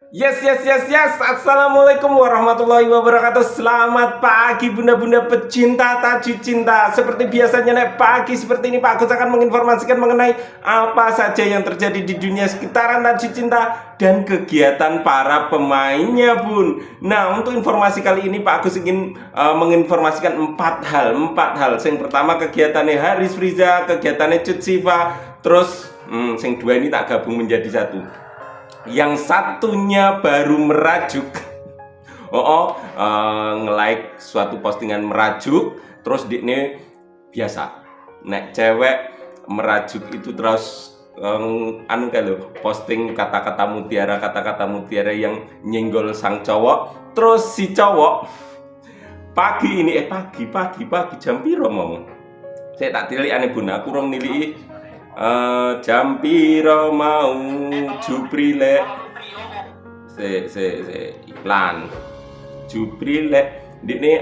Yes, yes, yes, yes. Assalamualaikum warahmatullahi wabarakatuh. Selamat pagi bunda-bunda pecinta tajuk cinta. Seperti biasanya nek pagi seperti ini Pak Agus akan menginformasikan mengenai apa saja yang terjadi di dunia sekitaran tajuk cinta dan kegiatan para pemainnya bun. Nah, untuk informasi kali ini Pak Agus ingin menginformasikan empat hal. Yang pertama kegiatannya Haris Friza, kegiatannya Cut Siva, terus yang dua ini tak gabung menjadi satu. Yang satunya baru merajuk. Nge-like suatu postingan merajuk, terus ini biasa. Nek cewek merajuk itu terus kalau posting kata-kata mutiara yang nyenggol sang cowok, terus si cowok pagi jam piro mau? Saya tak tilik aneh bun, aku rong nilai jam piro mau Juprile se iklan Juprile ini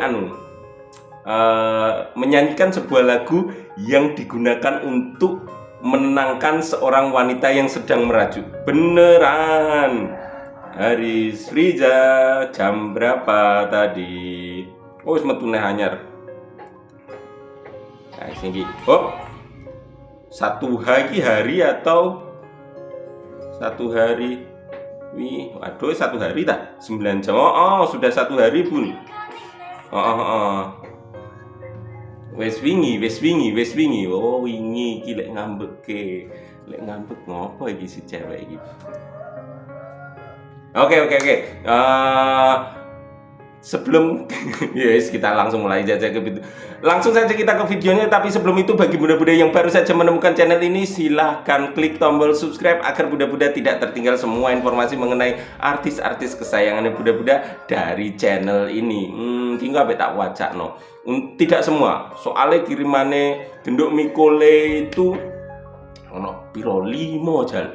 menyanyikan sebuah lagu yang digunakan untuk menenangkan seorang wanita yang sedang merajuk. Beneran Haris Friza jam berapa tadi? Oh semetune anyar. Nah, singgi. Satu hari atau satu hari? Wih, waduh satu hari tak? 9 jam. Sudah satu hari bun. Wes wingi. Oh wingi iki lek ngambek ngopo iki si cewek iki. Oke. Sebelum yes, kita langsung mulai saja ke video. Langsung saja kita ke videonya. Tapi sebelum itu, bagi bunda-bunda yang baru saja menemukan channel ini, silahkan klik tombol subscribe agar bunda-bunda tidak tertinggal semua informasi mengenai artis-artis kesayangannya bunda-bunda dari channel ini. Hingga tak wajak no. Tidak semua. Soalnya kirimannya genduk Mikole itu ono piro 5 jal.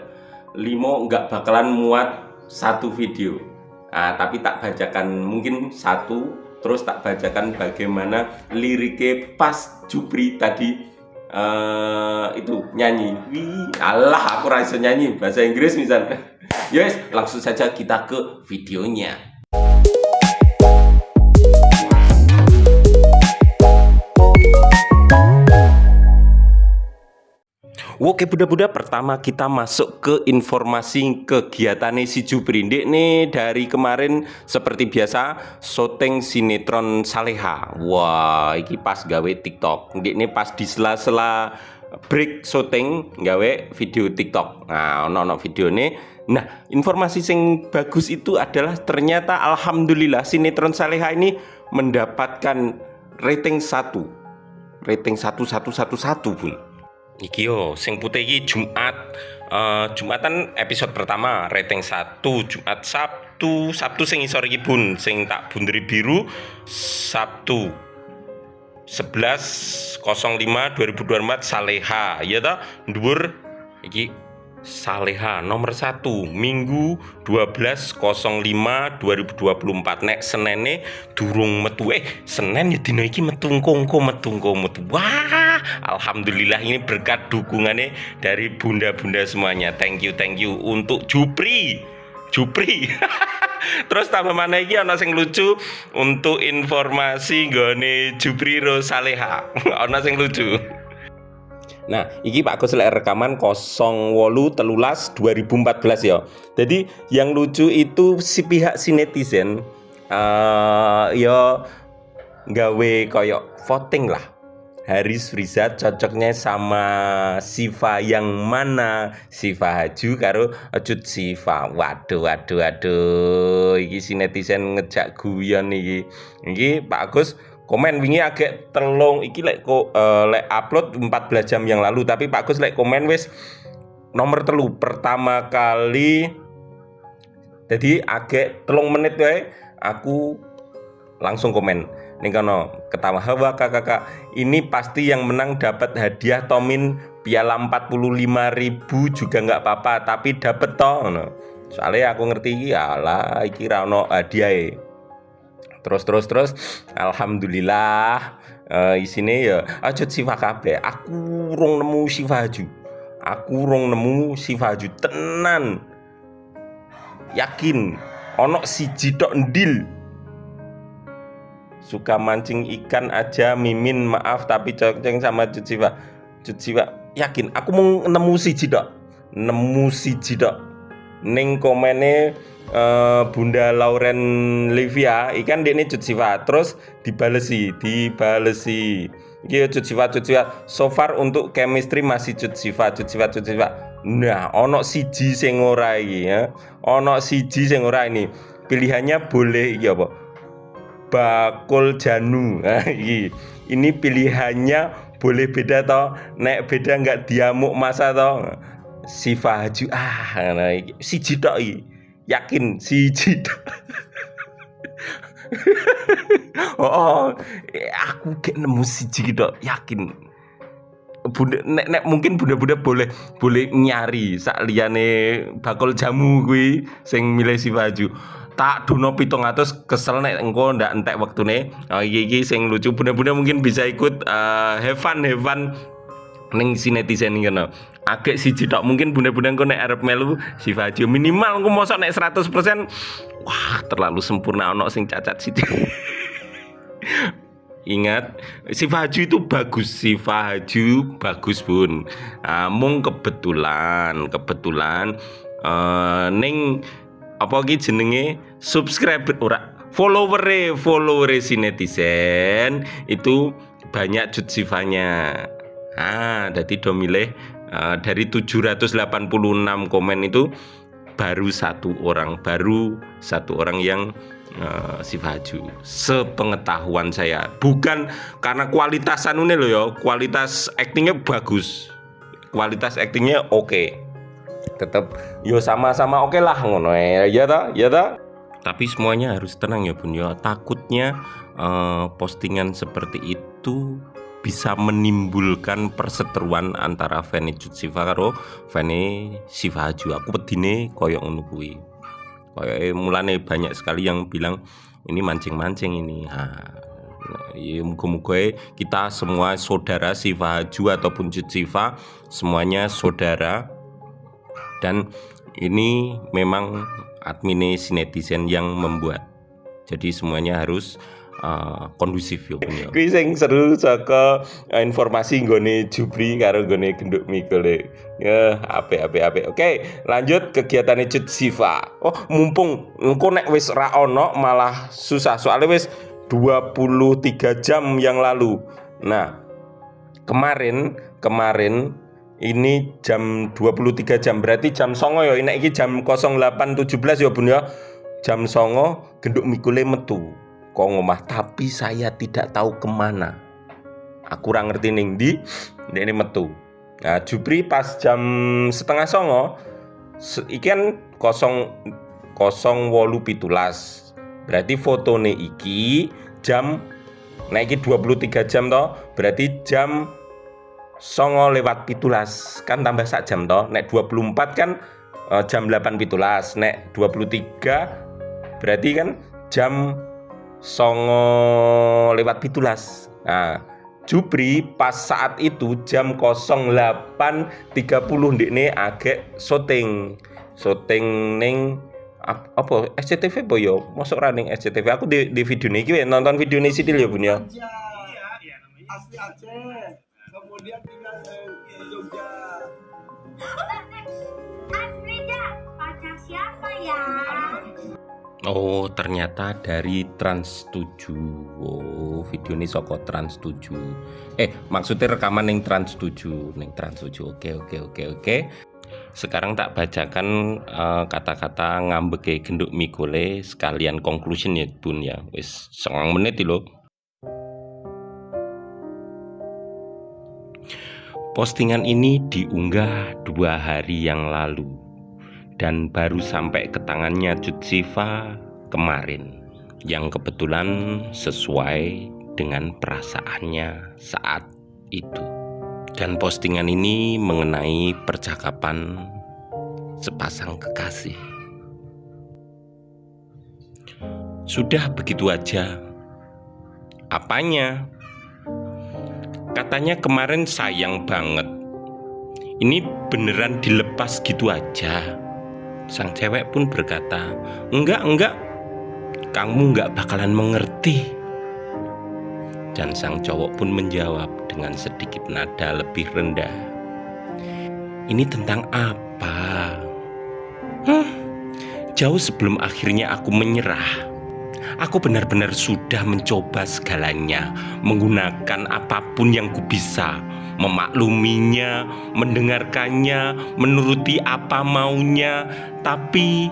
5 nggak bakalan muat satu video. Tapi tak bacakan mungkin satu, terus tak bacakan bagaimana liriknya pas Jupri tadi itu nyanyi. Allah, aku rasa nyanyi bahasa Inggris misalnya. Yes, langsung saja kita ke videonya. Oke bunda-bunda, pertama kita masuk ke informasi kegiatan si Jupri nih. Dari kemarin seperti biasa syuting sinetron Saleha. Wah, iki pas gawe TikTok. Ini pas di sela-sela break syuting gawe video TikTok. Nah, ono video nih. Nah, informasi yang bagus itu adalah ternyata alhamdulillah sinetron Saleha ini mendapatkan rating 1. Rating 1111 bun. Iki yo, sing putih iki Jumatan episode pertama rating 1, Jumat Sabtu sing isor iki bun, sing tak bunderi biru Sabtu 11.05.2024 Saleha, ya ta? Dhuwur iki Saleha nomor 1 Minggu 12.05.2024. Nek Senene durung metu. Senen ya dina iki metu. Wah, alhamdulillah ini berkat dukungannya dari bunda-bunda semuanya. Thank you untuk Jupri. Terus tambah mana iki ana sing lucu untuk informasi gone Jupri ro Saleha. Ana sing lucu. Nah, iki Pak Gus lek rekaman 08/13/2014 ya. Jadi yang lucu itu si pihak si netizen ya gawe koyok voting lah. Haris Friza cocoknya sama Siva yang mana? Siva Haju karo Cut Siva. Waduh. Iki si netizen ngejak guyon iki. Iki Pak Agus komen wingi agak telung iki lek upload 14 jam yang lalu, tapi Pak Gus lek komen wis nomor 3 pertama kali. Jadi agak 3 menit wae aku langsung komen ning kono ketawa hawa kakak ini pasti yang menang dapat hadiah Tomin piala 45.000 juga nggak apa-apa tapi dapet toh no. Soalnya aku ngerti iki alah iki ra ono hadiah. Terus alhamdulillah isine ya Cut Siva kabeh. Aku rong nemu Siva Haju tenan. yakin ono siji tok ndil. Suka mancing ikan aja, Mimin maaf tapi cocok sama Cut Siva. Yakin aku mau nemu siji tok. Ning komene Bunda Lauren Livia ikan dekne Cut Siva terus dibalesi. Iki Cut Siva. So far untuk chemistry masih Cut Siva. Nah, ono siji sing ora iki ya. Ini. Pilihannya boleh iki apa? Bakul Janu. Nah, ini pilihannya boleh beda toh. Nek beda enggak diamuk masa toh. Siva Haju nah iki siji tok iki. Yakin siji tok. Aku gak nemu siji tok, yakin. Bunda nek mungkin bunda-bunda boleh nyari sak liyane bakul jamu kuwi sing milih Siva Haju. Tak dono 700 kesel nek engko ndak entek wektune. Iki sing lucu, bunda-bunda mungkin bisa ikut have fun ning si netizen iki ngono. Agek siji tok mungkin bunda-bunda engko nek arep melu Siva Haju minimal engko mosok nek 100%. Wah, terlalu sempurna ono sing cacat siji. Ingat, Siva Haju itu bagus Bun. Mung kebetulan ning apa iki jenenge subscriber ora follower si netizen itu banyak Cut Sivanya. Jadi do milih dari 786 komen itu baru satu orang yang Siva Haju. Sepengetahuan saya, bukan karena kualitas anune lho ya, kualitas aktingnya bagus, kualitas aktingnya oke. Tetap yo sama-sama oke lah ngono ya ta. Tapi semuanya harus tenang ya Bun ya. Takutnya postingan seperti itu bisa menimbulkan perseteruan antara fans Cut Siva karo fans Siva Haju. Aku pedine koyo ngono kuwi. Koyo mulane banyak sekali yang bilang ini mancing-mancing ini. Ya muga-muga kita semua saudara Siva Haju ataupun Cut Siva, semuanya saudara. Dan ini memang admin si netizen yang membuat. Jadi semuanya harus kondusif ya punya. Kuwi sing seru saka informasi nggone Jupri karo nggone Genduk Mikule. Ya, apik. Oke, lanjut kegiatane Cut Siva. Oh, mumpung engko nek wis ra ono malah susah soalnya wis 23 jam yang lalu. Nah, kemarin ini jam 23 jam, berarti jam 09 ya, ini jam 08.17 ya Bun ya. Jam 09 Genduk Mikule metu kok ngomah, tapi saya tidak tahu kemana. Aku kurang ngerti ning ndi ini metu. Nah, Jupri pas jam 08.30 iki kan 08.17. Berarti fotone iki jam nah iki 23 jam toh, berarti jam 09.17 kan tambah sak jam toh. Nek 24 kan jam 8.17. Nek 23 berarti kan jam 09.17. Nah, Jupri pas saat itu jam 08.30 ndekne agek syuting ning apa SCTV apa ya? Mosok ra ning SCTV. Aku di video iki nonton video ini sidil ya Bun ya. Iya, asli Aceh. Kemudian tinggal di Jogja. Afrika, pacar siapa ya? Oh, ternyata dari Trans 7. Oh, video ini soko Trans 7. Maksudnya rekaman ning Trans 7, Oke. Sekarang tak bacakan kata-kata ngambeke Genduk Mikule sekalian conclusion ya Bun ya. Wis 9 menit lho. Postingan ini diunggah 2 hari yang lalu dan baru sampai ke tangannya Cut Siva kemarin, yang kebetulan sesuai dengan perasaannya saat itu. Dan postingan ini mengenai percakapan sepasang kekasih. Sudah begitu aja. Apanya? Katanya kemarin sayang banget. Ini beneran dilepas gitu aja. Sang cewek pun berkata, enggak, kamu enggak bakalan mengerti. Dan sang cowok pun menjawab dengan sedikit nada lebih rendah, ini tentang apa? Jauh sebelum akhirnya aku menyerah, aku benar-benar sudah mencoba segalanya, menggunakan apapun yang ku bisa, memakluminya, mendengarkannya, menuruti apa maunya. Tapi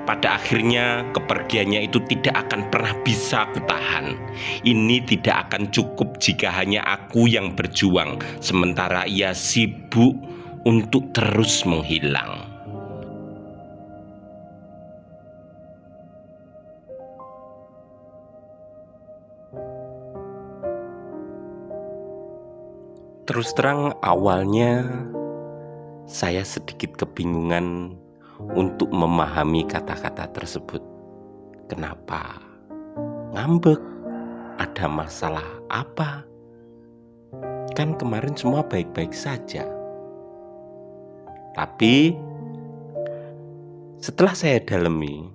pada akhirnya kepergiannya itu tidak akan pernah bisa kutahan. Ini tidak akan cukup jika hanya aku yang berjuang, sementara ia sibuk untuk terus menghilang. Terus terang, awalnya saya sedikit kebingungan untuk memahami kata-kata tersebut. Kenapa ngambek? Ada masalah apa? Kan kemarin semua baik-baik saja. Tapi setelah saya dalami,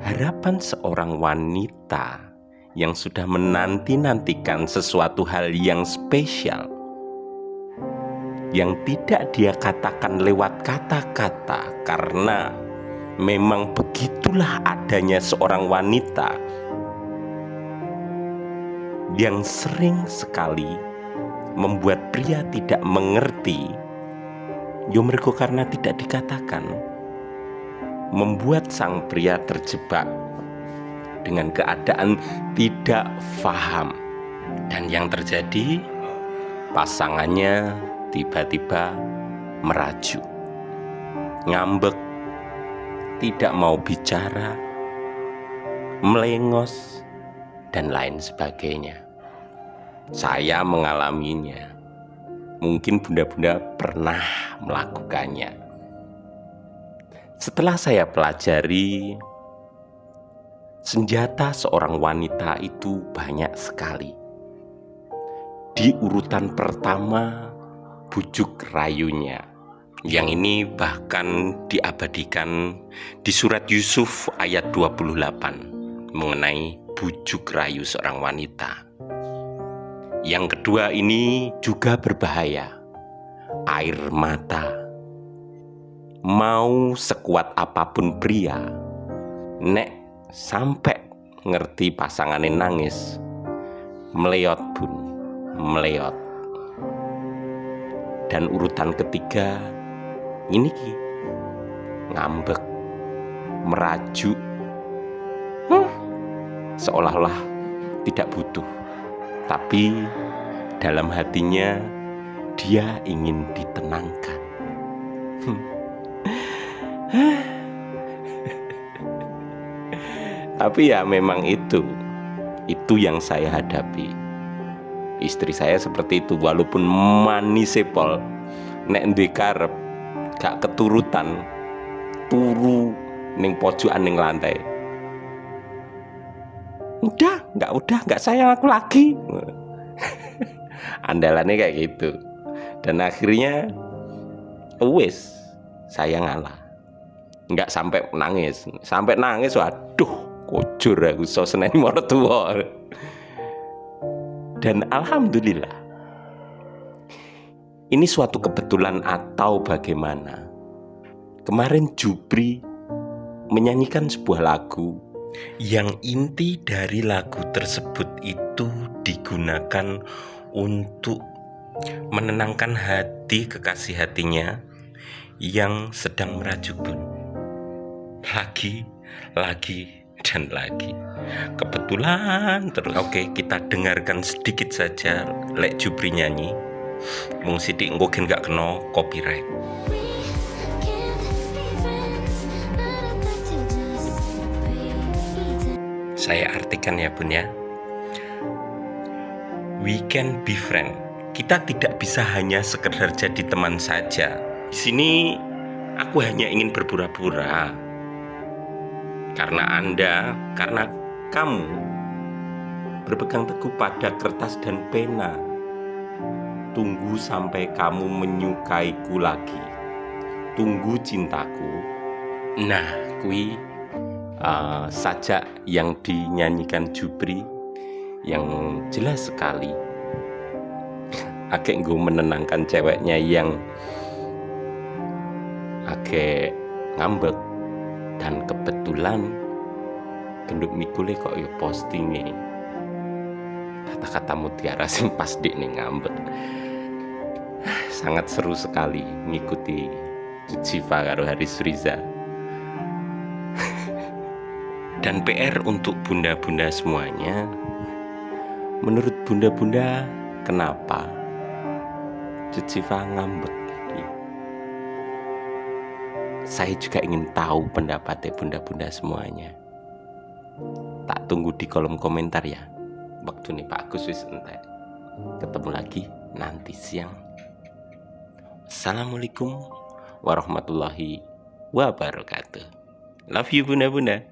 harapan seorang wanita yang sudah menanti-nantikan sesuatu hal yang spesial, yang tidak dia katakan lewat kata-kata, karena memang begitulah adanya seorang wanita yang sering sekali membuat pria tidak mengerti. Mergo karena tidak dikatakan, membuat sang pria terjebak dengan keadaan tidak paham. Dan yang terjadi, pasangannya tiba-tiba merajuk, ngambek, tidak mau bicara, melengos, dan lain sebagainya. Saya mengalaminya. Mungkin bunda-bunda pernah melakukannya. Setelah saya pelajari, senjata seorang wanita itu banyak sekali. Di urutan pertama, bujuk rayunya. Yang ini bahkan diabadikan di surat Yusuf ayat 28 mengenai bujuk rayu seorang wanita. Yang kedua ini juga berbahaya, air mata. Mau sekuat apapun pria, nek sampai ngerti pasangannya nangis, meleot bun, meleot. Dan urutan ketiga ini ngambek, merajuk, seolah-olah tidak butuh, tapi dalam hatinya dia ingin ditenangkan. Tapi ya memang itu yang saya hadapi. Istri saya seperti itu, walaupun manis sepol, nek ndek karep gak keturutan, turu ning pojokan ning lantai. Udah nggak sayang aku lagi. Andalannya kayak gitu. Dan akhirnya wes saya ngalah. Nggak sampai nangis. Sampai nangis, waduh, kujur aku so seneni mertua. Dan alhamdulillah, ini suatu kebetulan atau bagaimana. Kemarin Jupri menyanyikan sebuah lagu yang inti dari lagu tersebut itu digunakan untuk menenangkan hati kekasih hatinya yang sedang merajuk bun. Lagi dan lagi. Kebetulan terus. Oke, kita dengarkan sedikit saja lek Jupri nyanyi. Mung sithik engko gen gak kena copyright. Saya artikan ya bun ya. We can be friend. Kita tidak bisa hanya sekedar jadi teman saja. Di sini aku hanya ingin berpura-pura. Karena kamu berpegang teguh pada kertas dan pena. Tunggu sampai kamu menyukaiku lagi. Tunggu Cintaku. Nah, kui sajak yang dinyanyikan Jupri yang jelas sekali agak nggo menenangkan ceweknya yang agak ngambek. Dan kebetulan genduk mikule kok ya postingnya kata-kata mutiara sing pas dik ning ngambek. Sangat seru sekali ngikuti Ziva karo Haris Friza. Dan PR untuk bunda-bunda semuanya, menurut bunda-bunda kenapa Ziva ngambek? Saya juga ingin tahu pendapatnya bunda-bunda semuanya. Tak tunggu di kolom komentar ya. Waktu nih Pak Agus wis entek. Ketemu lagi nanti siang. Assalamualaikum warahmatullahi wabarakatuh. Love you bunda-bunda.